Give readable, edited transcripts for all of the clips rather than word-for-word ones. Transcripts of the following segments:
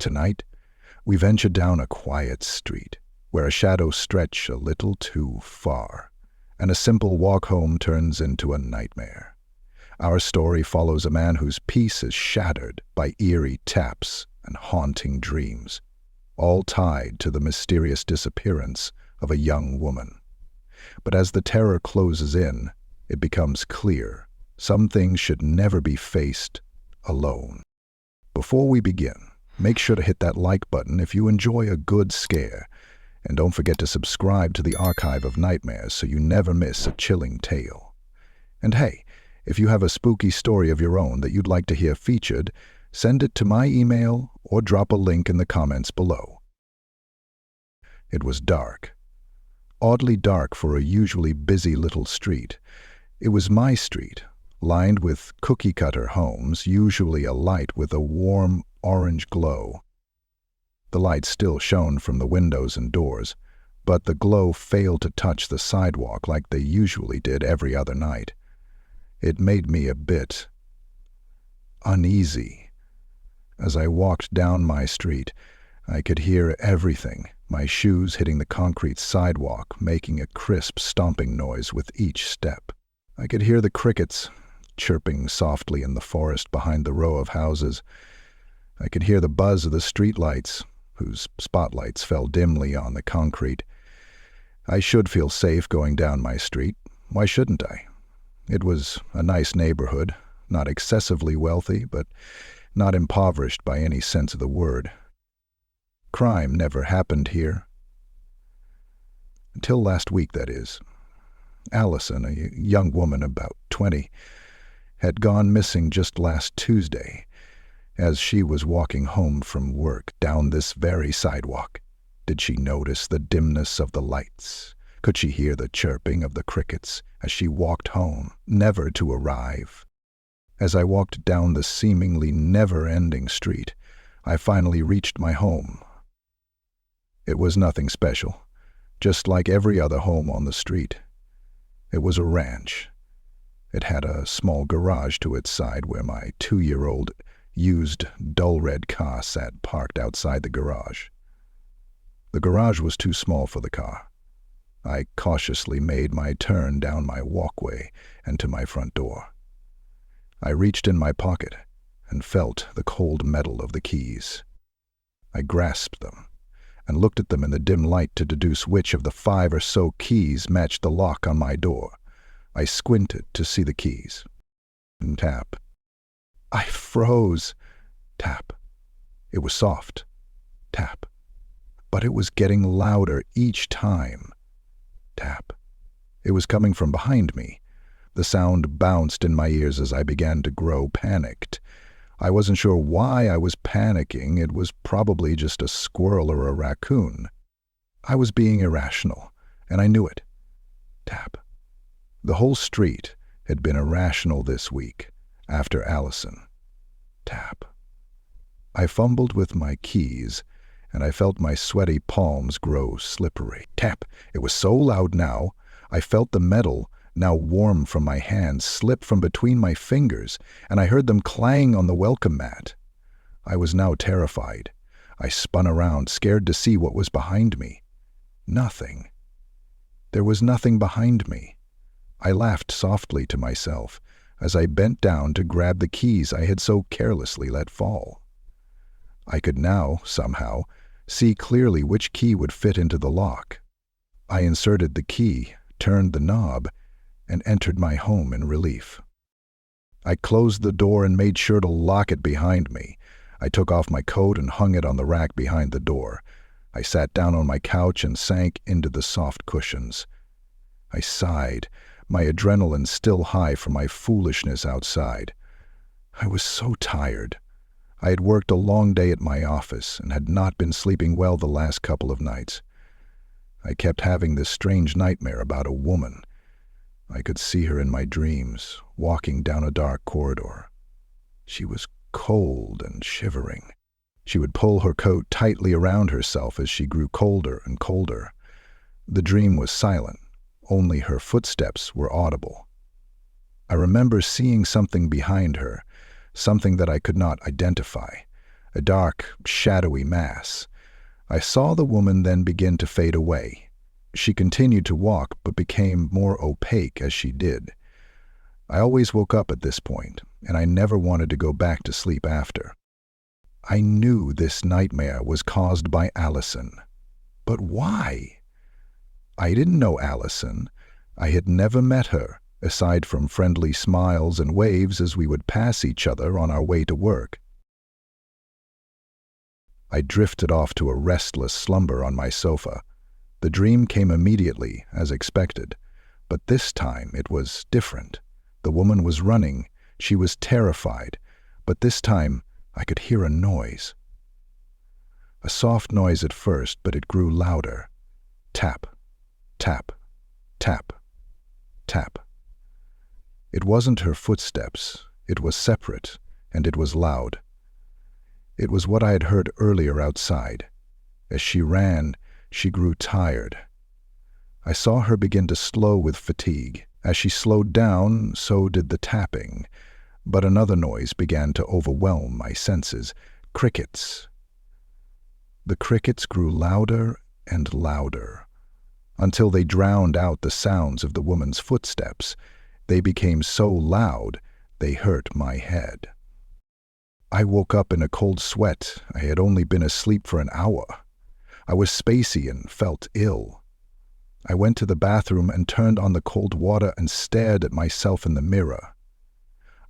Tonight, we venture down a quiet street where a shadow stretch a little too far, and a simple walk home turns into a nightmare. Our story follows a man whose peace is shattered by eerie taps and haunting dreams, all tied to the mysterious disappearance of a young woman. But as the terror closes in, it becomes clear some things should never be faced alone. Before we begin, make sure to hit that like button if you enjoy a good scare, and don't forget to subscribe to the Archive of Nightmares so you never miss a chilling tale. And hey, if you have a spooky story of your own that you'd like to hear featured, send it to my email or drop a link in the comments below. It was dark. Oddly dark for a usually busy little street. It was my street, lined with cookie-cutter homes, usually alight with a warm orange glow. The light still shone from the windows and doors, but the glow failed to touch the sidewalk like they usually did every other night. It made me a bit uneasy. As I walked down my street, I could hear everything, my shoes hitting the concrete sidewalk, making a crisp stomping noise with each step. I could hear the crickets chirping softly in the forest behind the row of houses. I could hear the buzz of the streetlights, whose spotlights fell dimly on the concrete. I should feel safe going down my street. Why shouldn't I? It was a nice neighborhood, not excessively wealthy, but not impoverished by any sense of the word. Crime never happened here. Until last week, that is. Allison, a young woman about 20, had gone missing just last Tuesday, as she was walking home from work down this very sidewalk. Did she notice the dimness of the lights? Could she hear the chirping of the crickets as she walked home, never to arrive? As I walked down the seemingly never-ending street, I finally reached my home. It was nothing special, just like every other home on the street. It was a ranch. It had a small garage to its side where my 2-year-old used dull red car sat parked outside the garage. The garage was too small for the car. I cautiously made my turn down my walkway and to my front door. I reached in my pocket and felt the cold metal of the keys. I grasped them and looked at them in the dim light to deduce which of the 5 or so keys matched the lock on my door. I squinted to see the keys. Tap. I froze. Tap. It was soft. Tap. But it was getting louder each time. Tap. It was coming from behind me. The sound bounced in my ears as I began to grow panicked. I wasn't sure why I was panicking. It was probably just a squirrel or a raccoon. I was being irrational, and I knew it. Tap. The whole street had been irrational this week, after Allison. Tap. I fumbled with my keys, and I felt my sweaty palms grow slippery. Tap. It was so loud now, I felt the metal, now warm from my hands, slip from between my fingers, and I heard them clang on the welcome mat. I was now terrified. I spun around, scared to see what was behind me. Nothing. There was nothing behind me. I laughed softly to myself as I bent down to grab the keys I had so carelessly let fall. I could now, somehow, see clearly which key would fit into the lock. I inserted the key, turned the knob, and entered my home in relief. I closed the door and made sure to lock it behind me. I took off my coat and hung it on the rack behind the door. I sat down on my couch and sank into the soft cushions. I sighed, my adrenaline still high from my foolishness outside. I was so tired. I had worked a long day at my office and had not been sleeping well the last couple of nights. I kept having this strange nightmare about a woman. I could see her in my dreams, walking down a dark corridor. She was cold and shivering. She would pull her coat tightly around herself as she grew colder and colder. The dream was silent. Only her footsteps were audible. I remember seeing something behind her, something that I could not identify, a dark, shadowy mass. I saw the woman then begin to fade away. She continued to walk, but became more opaque as she did. I always woke up at this point, and I never wanted to go back to sleep after. I knew this nightmare was caused by Allison. But why? I didn't know Allison. I had never met her, aside from friendly smiles and waves as we would pass each other on our way to work. I drifted off to a restless slumber on my sofa. The dream came immediately, as expected, but this time it was different. The woman was running. She was terrified, but this time I could hear a noise. A soft noise at first, but it grew louder. Tap, tap, tap, tap. It wasn't her footsteps. It was separate, and it was loud. It was what I had heard earlier outside. As she ran, she grew tired. I saw her begin to slow with fatigue. As she slowed down, so did the tapping. But another noise began to overwhelm my senses. Crickets. The crickets grew louder and louder, until they drowned out the sounds of the woman's footsteps. They became so loud, they hurt my head. I woke up in a cold sweat. I had only been asleep for an hour. I was spacey and felt ill. I went to the bathroom and turned on the cold water and stared at myself in the mirror.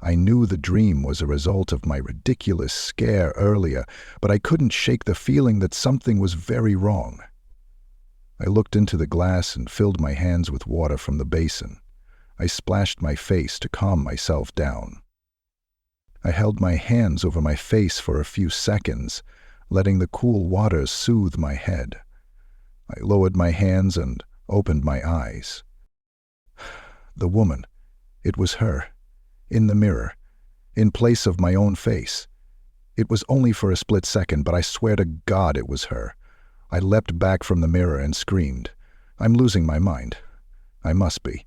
I knew the dream was a result of my ridiculous scare earlier, but I couldn't shake the feeling that something was very wrong. I looked into the glass and filled my hands with water from the basin. I splashed my face to calm myself down. I held my hands over my face for a few seconds, letting the cool water soothe my head. I lowered my hands and opened my eyes. The woman, it was her, in the mirror, in place of my own face. It was only for a split second, but I swear to God it was her. I leapt back from the mirror and screamed. I'm losing my mind. I must be.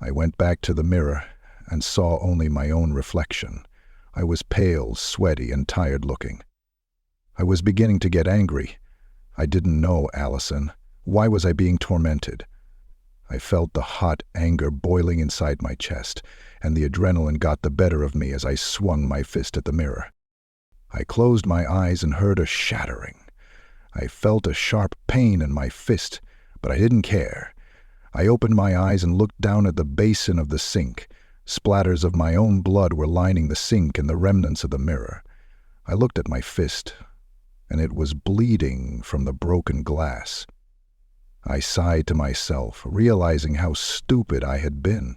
I went back to the mirror and saw only my own reflection. I was pale, sweaty, and tired-looking. I was beginning to get angry. I didn't know Allison. Why was I being tormented? I felt the hot anger boiling inside my chest, and the adrenaline got the better of me as I swung my fist at the mirror. I closed my eyes and heard a shattering. I felt a sharp pain in my fist, but I didn't care. I opened my eyes and looked down at the basin of the sink. Splatters of my own blood were lining the sink and the remnants of the mirror. I looked at my fist, and it was bleeding from the broken glass. I sighed to myself, realizing how stupid I had been.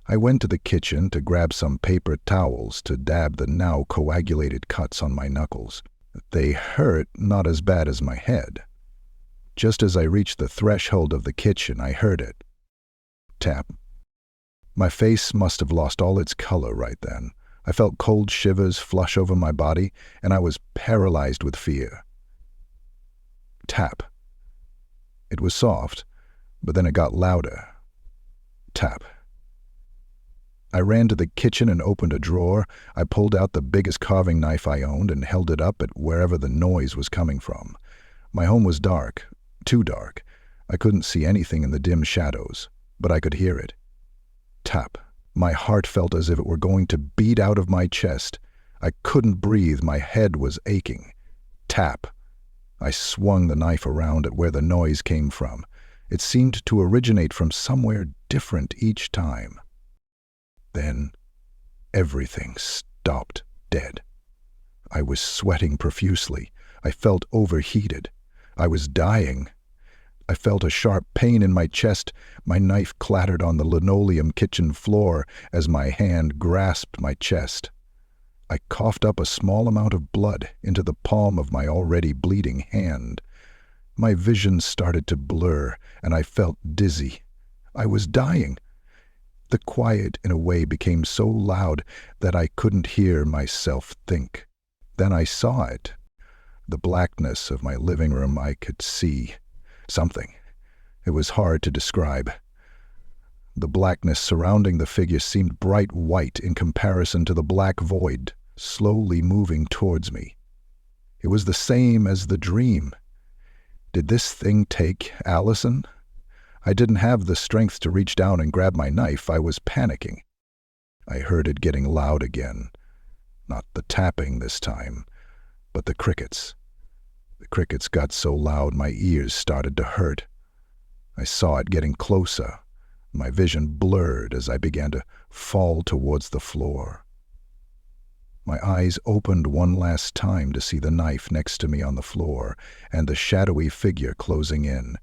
I went to the kitchen to grab some paper towels to dab the now coagulated cuts on my knuckles. They hurt not as bad as my head. Just as I reached the threshold of the kitchen, I heard it. Tap. My face must have lost all its color right then. I felt cold shivers flush over my body, and I was paralyzed with fear. Tap. It was soft, but then it got louder. Tap. I ran to the kitchen and opened a drawer. I pulled out the biggest carving knife I owned and held it up at wherever the noise was coming from. My home was dark, too dark. I couldn't see anything in the dim shadows, but I could hear it. Tap. My heart felt as if it were going to beat out of my chest. I couldn't breathe. My head was aching. Tap. I swung the knife around at where the noise came from. It seemed to originate from somewhere different each time. Then everything stopped dead. I was sweating profusely. I felt overheated. I was dying. I felt a sharp pain in my chest. My knife clattered on the linoleum kitchen floor as my hand grasped my chest. I coughed up a small amount of blood into the palm of my already bleeding hand. My vision started to blur, and I felt dizzy. I was dying. The quiet, in a way, became so loud that I couldn't hear myself think. Then I saw it. The blackness of my living room, I could see something. It was hard to describe. The blackness surrounding the figure seemed bright white in comparison to the black void slowly moving towards me. It was the same as the dream. Did this thing take Allison? I didn't have the strength to reach down and grab my knife. I was panicking. I heard it getting loud again. Not the tapping this time, but the crickets. The crickets got so loud my ears started to hurt. I saw it getting closer. My vision blurred as I began to fall towards the floor. My eyes opened one last time to see the knife next to me on the floor and the shadowy figure closing in.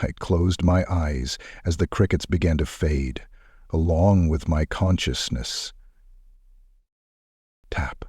I closed my eyes as the crickets began to fade, along with my consciousness. Tap.